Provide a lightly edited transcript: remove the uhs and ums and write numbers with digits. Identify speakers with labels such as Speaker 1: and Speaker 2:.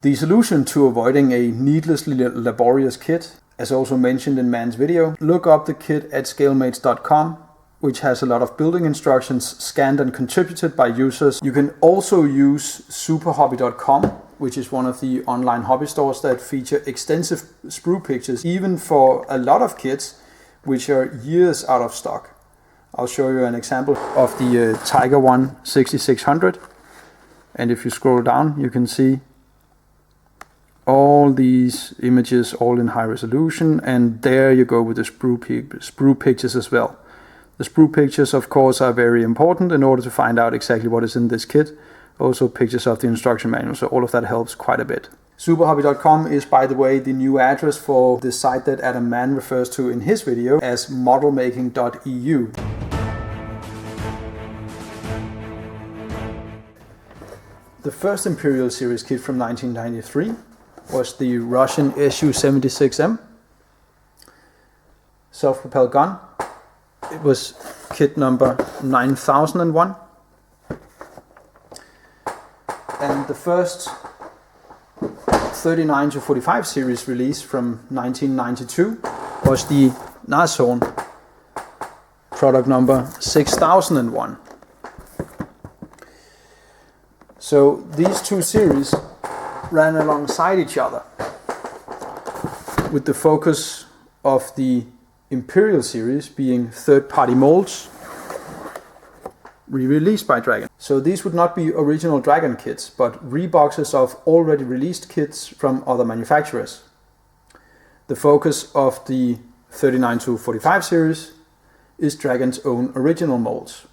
Speaker 1: The solution to avoiding a needlessly laborious kit, as also mentioned in Mann's video, look up the kit at scalemates.com, which has a lot of building instructions scanned and contributed by users. You can also use superhobby.com, which is one of the online hobby stores that feature extensive sprue pictures, even for a lot of kits which are years out of stock. I'll show you an example of the Tiger One 6600, and if you scroll down you can see all these images all in high resolution, and there you go with the sprue pictures as well. The sprue pictures of course are very important in order to find out exactly what is in this kit. Also pictures of the instruction manual, so all of that helps quite a bit. Superhobby.com is, by the way, the new address for the site that Adam Mann refers to in his video as modelmaking.eu. The first Imperial Series kit from 1993 was the Russian Su-76M self-propelled gun. It was kit number 9001. And the first 39 to 45 series release from 1992 was the Nashorn product number 6001. So these two series ran alongside each other, with the focus of the Imperial series being third-party molds re-released by Dragon. So these would not be original Dragon kits, but reboxes of already released kits from other manufacturers. The focus of the 39 to 45 series is Dragon's own original molds.